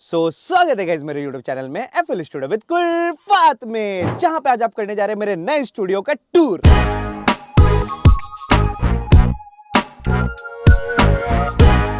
स्वागत है गाइस मेरे YouTube चैनल में एफएल स्टूडियो विद कुल्फात में, जहां पे आज आप करने जा रहे हैं मेरे नए स्टूडियो का टूर।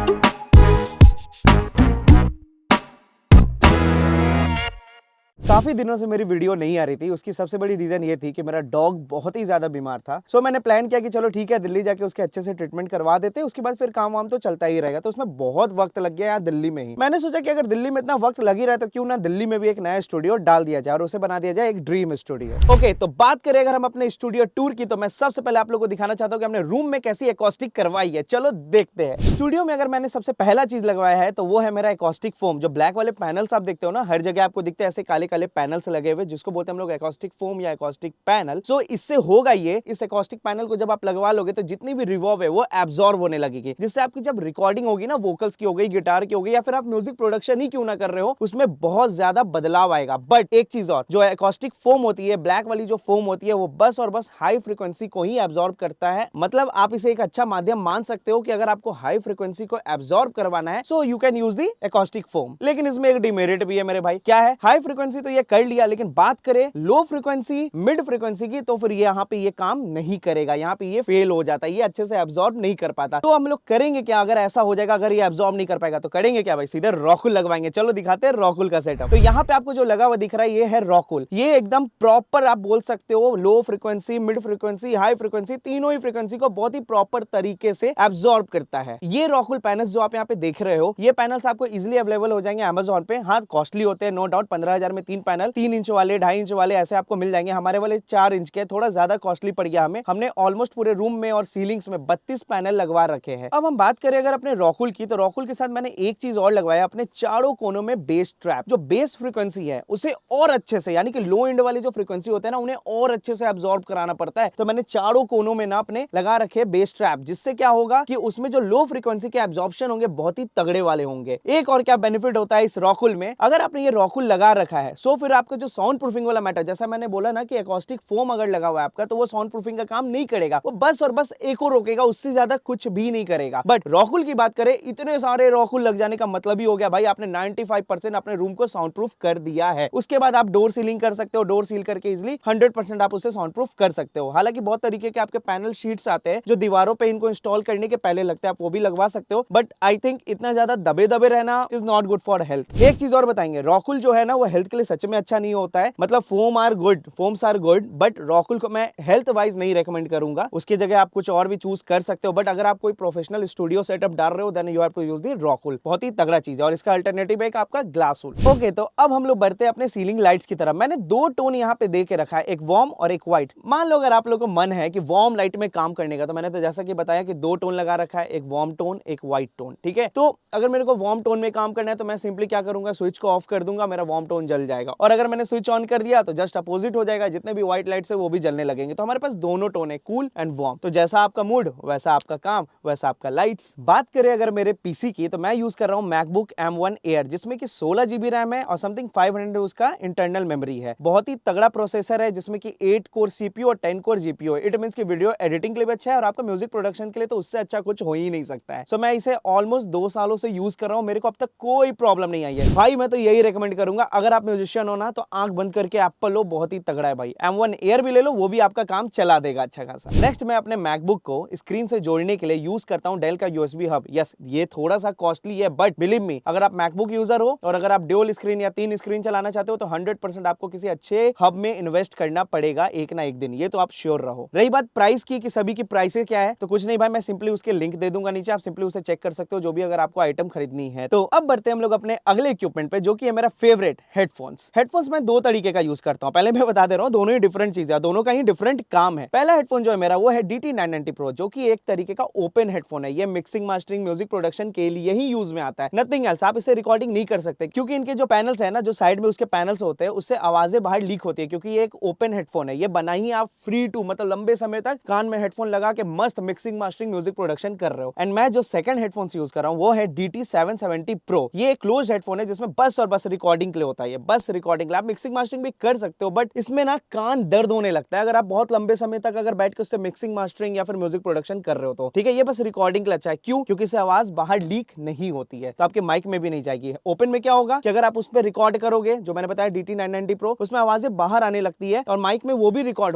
काफी दिनों से मेरी वीडियो नहीं आ रही थी। उसकी सबसे बड़ी रीजन ये थी कि मेरा डॉग बहुत ही ज्यादा बीमार था। सो मैंने प्लान किया कि चलो ठीक है, दिल्ली जाके उसके अच्छे से ट्रीटमेंट करवा देते हैं, उसके बाद फिर काम वाम तो चलता ही रहेगा। तो उसमें बहुत वक्त लग गया यहाँ दिल्ली में ही। मैंने सोचा कि अगर दिल्ली में इतना वक्त लग ही रहा है तो क्यों ना दिल्ली में भी एक नया स्टूडियो डाल दिया जाए और उसे बना दिया जाए एक ड्रीम स्टूडियो। ओके, तो बात करें अगर हम अपने स्टूडियो टूर की, तो मैं सबसे पहले आप लोगों को दिखाना चाहता हूँ कि हमने रूम में कैसी एकॉस्टिक करवाई है। चलो देखते हैं। स्टूडियो में अगर मैंने सबसे पहला चीज लगवाया है तो वो है मेरा एकॉस्टिक फोम। जो ब्लैक वाले पैनल्स आप देखते हो ना, हर जगह आपको दिखते हैं ऐसे काले काले पैनल्स लगे हुए, जिसको बोलते हैं हम लोग एकॉस्टिक फोम या एकॉस्टिक पैनल। सो इससे होगा ये, इस एकॉस्टिक पैनल को जब आप लगवा लोगे तो जितनी भी रिवर्ब है वो एब्जॉर्ब होने लगेगी, जिससे आपकी जब रिकॉर्डिंग होगी ना, वोकल्स की हो गई, गिटार की हो गई, या फिर आप म्यूजिक प्रोडक्शन ही क्यों ना कर रहे हो, उसमें बहुत ज्यादा बदलाव आएगा। बट एक चीज और, जो एकॉस्टिक फोम होती है, ब्लैक वाली जो फोम होती है, वो बस और बस हाई फ्रीक्वेंसी को ही एब्जॉर्ब करता है। मतलब आप इसे एक अच्छा माध्यम मान सकते हो कि अगर आपको हाई फ्रीक्वेंसी को एब्जॉर्ब करवाना है so you can use the acoustic foam. लेकिन इसमें एक डिमेरिट भी है मेरे भाई। क्या है? हाई फ्रीक्वेंसी तो ये कर लिया, लेकिन बात करें लो फ्रीक्वेंसी, मिड फ्रीक्वेंसी की, तो फिर यहाँ पे ये काम नहीं करेगा, यहाँ पे ये फेल हो जाता है, ये अच्छे से एब्जॉर्ब नहीं कर पाता। तो हम लोग करेंगे क्या अगर ऐसा हो जाएगा, अगर ये एब्जॉर्ब नहीं कर पाएगा तो करेंगे क्या भाई? सीधे रॉकुल लगवाएंगे। चलो दिखाते हैं रॉकुल का सेटअप। तो यहाँ पे आपको जो लगा हुआ दिख रहा है, ये है रॉकुल। ये एकदम प्रॉपर आप बोल सकते हो low frequency, mid frequency, high frequency, तीनों ही फ्रीक्वेंसी को बहुत ही प्रॉपर तरीके से एब्जॉर्ब करता है। ये रॉकुल पैनल्स जो आप यहाँ पे देख रहे हो, ये पैनल्स आपको इजिली अवेलेबल हो जाएंगे अमेजोन पे। हाँ, कॉस्टली होते हैं नो डाउट। 15,000 में 3 पैनल, 3 इंच वाले, 2.5 इंच वाले, ऐसे आपको मिल जाएंगे। हमारे वाले 4 इंच के, थोड़ा ज्यादा कॉस्टली पड़ गया हमें। हमने ऑलमोस्ट पूरे रूम में और सीलिंग्स में 32 पैनल लगवा रखे हैं। अब हम बात करें अगर अपने रॉकुल की, तो रॉकुल के साथ मैंने एक चीज और लगवाया, अपने चारों कोनों में बेस ट्रैप। जो बेस फ्रीक्वेंसी है उसे और अच्छे से, यानी कि लो एंड वाली जो फ्रीक्वेंसी होते हैं ना, उन्हें और अच्छे से एब्जॉर्ब कराना पड़ता है। तो मैंने चारों कोनों में ना अपने लगा रखे बेस ट्रैप, जिससे क्या होगा कि उसमें जो लो फ्रीक्वेंसी के एब्जॉर्प्शन होंगे बहुत ही तगड़े वाले होंगे। एक और क्या बेनिफिट होता है इस रॉकुल में, अगर आपने ये रॉकुल लगा रखा है सो फिर आपका जो साउंड प्रूफिंग वाला मैटर, जैसा मैंने बोला ना कि एकॉस्टिक फोम अगर लगा हुआ है आपका, तो वो साउंड प्रूफिंग का काम नहीं करेगा, वो बस और बस एको रोकेगा, उससे ज्यादा कुछ भी नहीं करेगा। बट रॉकुल की बात करें, इतने सारे रॉकुल लग जाने का मतलब ही हो गया भाई आपने 95% अपने रूम को साउंड प्रूफ कर दिया है। उसके बाद आप डोर सीलिंग कर सकते हो, डोर सील करके इजिली 100% आप उसे साउंड प्रूफ कर सकते हो। हालांकि बहुत तरीके के आपके पैनल शीट्स आते हैं जो दीवारों पे इनको इंस्टॉल करने के पहले लगते हैं, आप वो भी लगवा सकते हो। बट आई थिंक इतना ज्यादा दबे दबे रहना is not good for health. एक चीज और बताएंगे, रॉकुल जो है ना वो हेल्थ के लिए सच में अच्छा नहीं होता है। मतलब foam are good, foams are good, but rockwool को मैं हेल्थ वाइज नहीं रेकमेंड करूंगा। उसकी जगह आप कुछ और भी चूज कर सकते हो। बट अगर आप कोई प्रोफेशनल स्टूडियो सेटअप डाल रहे हो then you have to use the rockwool. बहुत ही तगड़ा चीज है। और इसका अल्टरनेटिव है आपका ग्लासवुड। ओके, तो अब हम लोग बढ़ते हैं अपने सीलिंग लाइट्स की तरफ। मैंने 2 टोन यहाँ पे दे के रखा है, एक वार्म और एक व्हाइट। मान लो अगर आप लोगों को मन है कि वार्म लाइट में काम करने का, तो मैंने तो जैसा कि बताया कि 2 टोन लगा रखा है, एक वार्म टोन, एक व्हाइट टोन। ठीक है, तो अगर मेरे को वार्म टोन में काम करना है तो मैं सिंपली क्या करूंगा, स्विच को ऑफ कर दूंगा, मेरा वार्म टोन जल जाएगा। और अगर मैंने स्विच ऑन कर दिया तो जस्ट अपोजिट हो जाएगा, जितने भी व्हाइट लाइट्स है वो भी जलने लगेंगे। तो हमारे पास दोनों टोन है, कूल एंड वार्म। तो जैसा आपका मूड वैसा आपका काम, वैसा आपका लाइट्स। बात करें अगर मेरे पीसी की, तो मैं यूज कर रहा हूं मैकबुक M1 एयर, जिसमें कि 16 GB रैम है और समथिंग 500 उसका इंटरनल मेमोरी है। बहुत ही तगड़ा प्रोसेसर है, जिसमें कि 8 कोर CPU और 10 कोर GPU है। इट मींस कि वीडियो एडिटिंग के लिए भी अच्छा है और आपका म्यूजिक प्रोडक्शन के लिए तो उससे अच्छा कुछ हो ही नहीं सकता है। सो मैं इसे ऑलमोस्ट 2 सालों से यूज कर रहा हूं, मेरे को अब तक कोई प्रॉब्लम नहीं आई है भाई। मैं तो यही रेकमेंड करूंगा, अगर आप म्यूजिशियन हो ना तो आंख बंद करके एप्पल लो, बहुत ही तगड़ा है भाई। M1 एयर भी ले लो, वो भी आपका काम चला देगा अच्छा खासा। नेक्स्ट मैं अपने मैकबुक को स्क्रीन से जोड़ने के लिए यूज करता हूं डेल का USB हब। यस, ये थोड़ा सा कॉस्टली है, बट बिलीव मी, अगर आप मैकबुक यूजर हो और अगर आप ड्यूल स्क्रीन या 3 स्क्रीन चलाना चाहते हो तो 100% आपको किसी अच्छे हब में इन्वेस्ट करना पड़ेगा एक ना एक दिन, ये तो आप श्योर रहो। रही बात प्राइस की कि सभी की प्राइसेस क्या है, तो कुछ नहीं भाई, मैं सिंपली उसके लिंक दे दूंगा नीचे, आप सिंपली उसे चेक कर सकते हो जो भी अगर आपको आइटम खरीदनी है। तो अब बढ़ते हैं हम लोग अपने अगले इक्विपमेंट पे, जो कि है मेरा फेवरेट हेडफोन्स। हेडफोन्स मैं 2 तरीके का यूज करता हूं, पहले मैं बता दे रहा हूं, दोनों ही डिफरेंट चीजें हैं, दोनों का ही डिफरेंट काम है। पहला हेडफोन जो है मेरा वो है DT990 Pro, जो कि एक तरीके का ओपन हेडफोन है। ये मिक्सिंग, मास्टरिंग, म्यूजिक प्रोडक्शन के लिए ही यूज में आता है, नथिंग एल्स। आप इसे रिकॉर्डिंग नहीं कर सकते, क्योंकि इनके जो पैनल्स है ना, जो साइड में उसके पैनल्स होते हैं, उससे आवाजें बाहर लीक होती है, क्योंकि ये एक ओपन हेडफोन है। ये बना ही आप फ्री टू, मतलब लंबे समय तक कान में हेडफोन लगा के मस्त मिक्सिंग, मास्टरिंग, म्यूजिक प्रोडक्शन कर रहे हो। एंड मैं जो सेकंड हेडफोन यूज कर रहा हूं वो है DT770 Pro। ये एक क्लोज हेडफोन है, जिसमें बस और बस रिकॉर्डिंग के लिए होता है, ये बस बेस्ट रिकॉर्डिंग। आप मिक्सिंग मास्टरिंग भी कर सकते हो, बट इसमें ना कान दर्द होने लगता है अगर आप बहुत लंबे समय तक अगर बैठ के उससे मिक्सिंग मास्टरिंग या फिर म्यूजिक प्रोडक्शन कर रहे हो तो। ठीक है, ये बस रिकॉर्डिंग के लिए अच्छा है। क्यों? क्योंकि इससे आवाज बाहर लीक नहीं होती है, तो आपके माइक में भी नहीं जाएगी। ओपन में क्या होगा कि अगर आप उस पर रिकॉर्ड करोगे, जो मैंने बताया DT990 Pro, उसमें आवाजें बाहर आने लगती है और माइक में वो भी रिकॉर्ड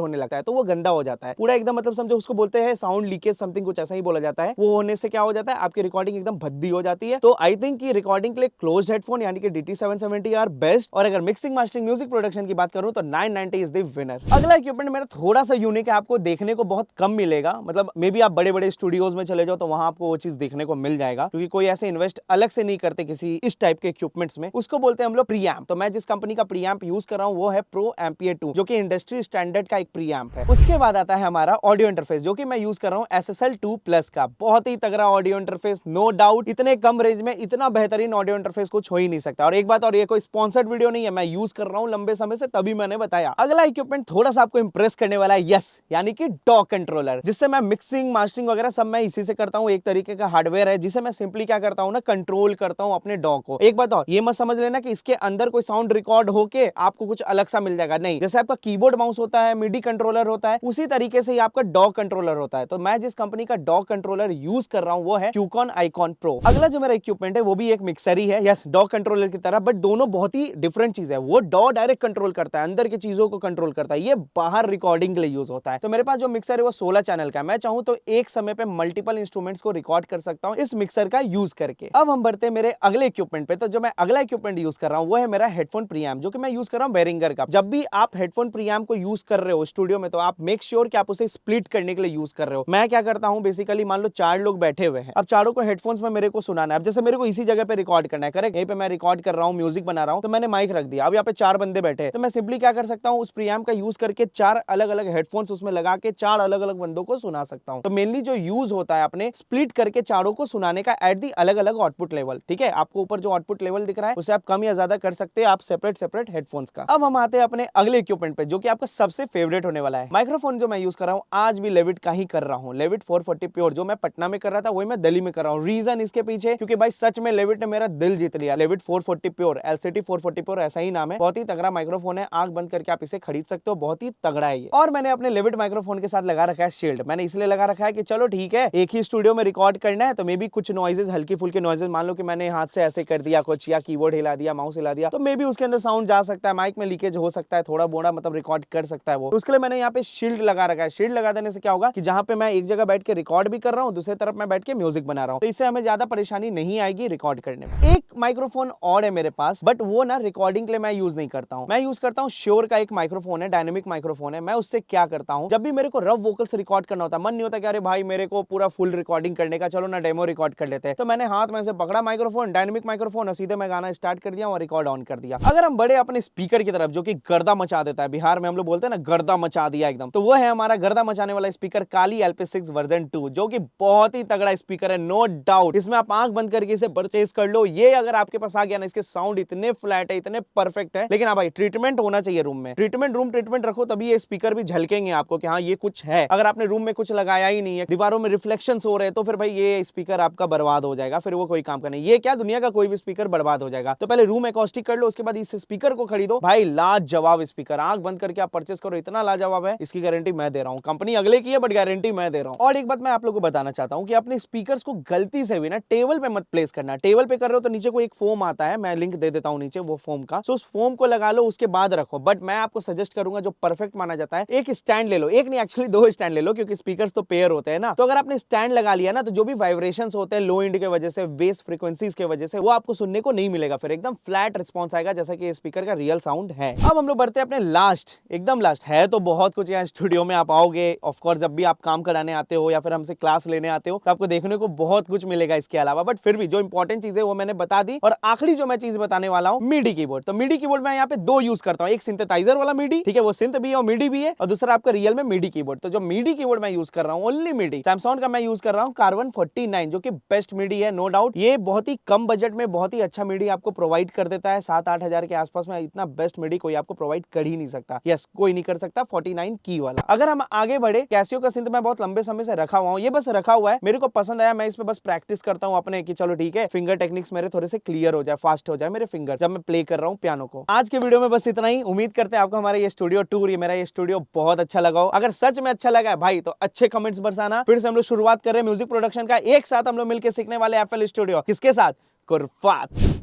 होने लगता है, तो वो गंदा हो जाता है पूरा एकदम। मतलब समझो, उसको बोलते हैं साउंड लीकेज, समथिंग कुछ ऐसा ही बोला जाता है। वो होने से क्या हो जाता है, आपकी रिकॉर्डिंग एकदम भद्दी हो जाती है। तो आई थिंक कि रिकॉर्डिंग के लिए क्लोज्ड हेडफोन यानी कि DT770 आर बेस्ट। और अगर मिक्सिंग मास्टरिंग म्यूजिक प्रोडक्शन की बात करूं तो 990 इज द विनर। अगला इक्विपमेंट मेरा थोड़ा सा यूनिक है, आपको देखने को बहुत कम मिलेगा। मतलब मे बी आप बड़े बड़े स्टूडियोज में चले जाओ तो वहां आपको वो चीज देखने को मिल जाएगा, क्योंकि कोई ऐसे इन्वेस्ट अलग से नहीं करते किसी इस टाइप के इक्विपमेंट्स में। उसको बोलते हैं हम लोग प्रीएम्प। तो मैं जिस कंपनी का प्रीएम्प यूज कर रहा हूं वो है Pro Ampere 2, जो कि इंडस्ट्री स्टैंडर्ड का एक प्रीएम्प है। उसके बाद आता है हमारा ऑडियो इंटरफेस, जो कि मैं यूज कर रहा हूं SSL2 प्लस का। बहुत ही तगड़ा ऑडियो इंटरफेस, नो डाउट। इतने कम रेंज में इतना बेहतरीन ऑडियो इंटरफेस कुछ हो ही नहीं सकता। और एक बात और, ये कोई स्पॉन्सर्ड वीडियो नहीं है, मैं यूज कर रहा हूं लंबे समय से, तभी मैंने बताया। अगला इक्विपमेंट थोड़ा सा आपको इंप्रेस करने वाला है, यस, यानी कि डॉग कंट्रोलर, जिससे मैं मिक्सिंग मास्टरिंग वगैरह सब मैं इसी से करता हूं। एक तरीके का हार्डवेयर है जिसे मैं सिंपली क्या करता हूं ना, कंट्रोल करता हूं अपने डॉग को। एक बात और, ये मत समझ लेना कि इसके अंदर कोई साउंड रिकॉर्ड होके आपको कुछ अलग सा मिल जाएगा, नहीं। जैसे आपका कीबोर्ड माउस होता है, मिडी कंट्रोलर होता है, उसी तरीके से ही आपका डॉग कंट्रोलर होता है। तो मैं जिस कंपनी का डॉग कंट्रोलर यूज कर रहा हूं वो है Qcon Icon Pro। अगला जो मेरा इक्विपमेंट है वो भी एक मिक्सर ही है, यस, डॉग कंट्रोलर की तरह, बट दोनों बहुत ही डिफरेंट चीज है। वो डॉग डायरेक्ट कंट्रोल करता है, अंदर की चीजों को कंट्रोल करता है, ये बाहर रिकॉर्डिंग के लिए यूज होता है। तो मेरे पास जो मिक्सर है वो 16 चैनल का है। मैं चाहूं तो एक समय पे मल्टीपल इंस्ट्रूमेंट्स को रिकॉर्ड कर सकता हूं इस मिक्सर का यूज करके। अब हम बढ़ते हैं मेरे अगले इक्विपमेंट पे। तो जो मैं अगला इक्विपमेंट यूज कर रहा हूं वो है मेरा हेडफोन प्रीएम्प, जो कि मैं यूज कर रहा हूं बेरिंगर का। जब भी आप हेडफोन प्रीएम्प को यूज कर रहे हो स्टूडियो में, तो आप मेक श्योर कि आप उसे स्प्लिट करने के लिए यूज कर रहे हो। मैं क्या करता हूं, बेसिकली मान लो 4 लोग बैठे हुए हैं, अब चारों को हेडफोन्स में मेरे को सुनाना है। अब जैसे मेरे को इसी जगह पे रिकॉर्ड करना है, करेक्ट, यहीं पे मैं रिकॉर्ड कर रहा हूं, म्यूजिक बना रहा हूं, तो मैंने माइक रख दिया। अब यहाँ पे 4 बंदे बैठे हैं, तो मैं सिंपली क्या कर सकता हूं, उस प्रीएम्प का यूज करके 4 अलग अलग हेडफोन्स उसमें लगा के 4 अलग अलग बंदों को सुना सकता हूं। तो मेनली जो यूज होता है अपने स्प्लिट करके चारों को सुनाने का एट दी अलग अलग आउटपुट लेवल। ठीक है, आपको ऊपर जो आउटपुट लेवल दिख रहा है उसे आप कम या ज्यादा कर सकते हैं, आप सेपरेट सेपरेट हेडफोन्स का। अब हम आते हैं अपने अगले इक्विपमेंट पे, जो कि आपका सबसे फेवरेट होने वाला है। माइक्रोफोन जो मैं यूज कर रहा हूं आज भी लेविट का ही कर रहा हूं, लेविट 440 प्योर। जो मैं पटना में कर रहा था वही मैं दिल्ली में कर रहा हूं। रीजन इसके पीछे, क्योंकि भाई सच में लेविट ने मेरा दिल जीत लिया। लेविट 440 प्योर, LCT 440 प्योर ऐसा ही नाम है। बहुत ही तगड़ा माइक्रोफोन है, आंख बंद करके आप इसे खरीद सकते हो, बहुत ही तगड़ा है ये। और मैंने अपने लेविट माइक्रोफोन के साथ लगा रखा है शील्ड। मैंने इसलिए लगा रखा है कि चलो ठीक है, एक ही स्टूडियो में रिकॉर्ड करना है, तो मे बी कुछ नॉइजेस, हल्की फुल्की नॉइजेस, मान लो कि मैंने हाथ से ऐसे कर दिया कुछ, या कीबोर्ड हिला दिया, माउस हिला दिया, तो मे बी उसके अंदर साउंड जा सकता है, माइक में लीकेज हो सकता है, थोड़ा बोड़ा मतलब रिकॉर्ड कर सकता है वो। तो उसके लिए मैंने यहाँ पे शील्ड लगा रखा है। शील्ड लगा देने से क्या होगा कि जहां पे मैं एक जगह बैठ के रिकॉर्ड भी कर रहा हूँ, दूसरी तरफ मैं बैठ के म्यूजिक बना रहा हूँ, तो इससे हमें ज्यादा परेशानी नहीं आएगी रिकॉर्ड करने में। एक माइक्रोफोन और है मेरे पास, बट वो ना रिकॉर्डिंग के लिए मैं यूज नहीं करता हूँ। मैं यूज करता हूँ श्योर का एक माइक्रोफोन है, डायनेमिक माइक्रोफोन है। मैं उससे क्या करता हूँ, जब भी मेरे को रफ वोकल्स रिकॉर्ड करना होता है, मन नहीं होता कि अरे भाई मेरे को पूरा फुल रिकॉर्डिंग करने का, चलो ना डेमो रिकॉर्ड कर लेते हैं, तो मैंने हाथ में से पकड़ा माइक्रोफोन, डायनेमिक माइक्रोफोन, और सीधे मैं गाना स्टार्ट कर दिया और रिकॉर्ड ऑन कर दिया। अगर हम बड़े अपने स्पीकर की तरफ, जो कि गर्दा मचा देता है, बिहार में हम लोग बोलते हैं ना गर्दा मचा दिया एकदम, तो वो है हमारा गर्दा मचाने वाला स्पीकर काली LP6 वर्जन 2, जो कि बहुत ही तगड़ा स्पीकर है, नो डाउट। इसमें आप आंख बंद करके इसे परचेज कर लो। ये अगर आपके पास आ गया ना, इसके साउंड इतने फ्लैट है, इतने परफेक्ट है, लेकिन हाँ भाई ट्रीटमेंट होना चाहिए रूम में। ट्रीटमेंट रखो, तभी ये स्पीकर भी झलकेंगे आपको कि हाँ ये कुछ है। अगर आपने रूम में कुछ लगाया ही नहीं है, दीवारों में रिफ्लेक्शंस हो रहे हैं, तो फिर भाई ये स्पीकर आपका बर्बाद हो जाएगा, फिर वो कोई काम का नहीं। ये क्या, दुनिया का कोई भी स्पीकर बर्बाद हो जाएगा। तो पहले रूम एकॉस्टिक कर लो, उसके बाद इस स्पीकर को खरीदो भाई, लाजवाब स्पीकर, आंख बंद करके आप परचेस करो, इतना लाजवाब है, इसकी गारंटी मैं दे रहा हूं। कंपनी अगले की है बट गारंटी मैं दे रहा हूं। और एक बात मैं आप लोगों को बताना चाहता हूं कि अपने स्पीकर्स को गलती से भी ना टेबल पे मत प्लेस करना। टेबल पे कर रहे हो तो नीचे को एक फोम आता है, मैं लिंक दे देता हूं नीचे वो फोम का, सो उस फोम को लगा लो, उसके बाद रखो। बट मैं आपको सजेस्ट करूंगा जो परफेक्ट माना जाता है, एक स्टैंड ले लो, एक नहीं एक्चुअली 2 स्टैंड ले लो, क्योंकि स्पीकर्स तो पेयर होते हैं ना। तो अगर आपने स्टैंड लगा लिया ना, तो जो भी वाइब्रेशंस होते हैं लो इंड के वजह से, बेस फ्रीक्वेंसीज के वजह से, वो आपको सुनने को नहीं मिलेगा, फिर एकदम फ्लैट रिस्पॉन्स आएगा, जैसा कि स्पीकर का रियल साउंड है। अब हम लोग बढ़ते हैं अपने लास्ट, एकदम लास्ट है तो बहुत कुछ यहाँ स्टूडियो में आप आओगे, ऑफ कोर्स जब भी आप काम कराने आते हो या फिर हमसे क्लास लेने आते हो, तो आपको देखने को बहुत कुछ मिलेगा इसके अलावा, बट फिर भी जो इंपॉर्टेंट चीज है वो मैंने बता दी। और आखिरी जो मैं चीज बताने वाला हूँ, मीडी कीबोर्ड। तो मीडी कीबोर्ड मैं यहाँ पे 2 यूज करता हूँ, एक सिंथेसाइजर वाला मीडी, ठीक है, वो सिंथ भी है और मीडी भी है, और दूसरा आपका रियल में मीडी कीबोर्ड। तो जो मीडी कीबोर्ड मैं यूज कर रहा हूँ, ओनली मीडी, सैमसंग का मैं यूज कर रहा हूँ कार्बन 49, जो कि बेस्ट मीडी है, नो डाउट। ये बहुत ही कम बजट में बहुत ही अच्छा मीडी आपको प्रोवाइड कर देता है, 7-8 हजार के आसपास में। इतना बेस्ट मीडी कोई आपको प्रोवाइड कर ही नहीं सकता, यस, कोई नहीं कर सकता, 49 की वाला। अगर हम आगे बढ़े, कैसियो का सिंथ मैं बहुत लंबे समय से रखा हुआ हूँ, ये बस रखा हुआ है, मेरे को पसंद आया, मैं इस पे बस प्रैक्टिस करता हूँ अपने, कि चलो ठीक है, फिंगर टेक्निक्स मेरे थोड़े से से क्लियर हो जाए, फास्ट हो जाए मेरे फिंगर जब मैं प्ले कर रहा हूँ पियानो को। आज के वीडियो में बस इतना ही। उम्मीद करते हैं आपको हमारा ये स्टूडियो टूर, ये मेरा ये स्टूडियो बहुत अच्छा लगा हो। अगर सच में अच्छा लगा है भाई तो अच्छे कमेंट्स बरसाना। फिर से हम लोग शुरुआत कर रहे हैं म्यूजिक प्रोडक्शन का, एक साथ हम लोग मिलकर सीखने वाले FL स्टूडियो। किसके साथ? कुरफात।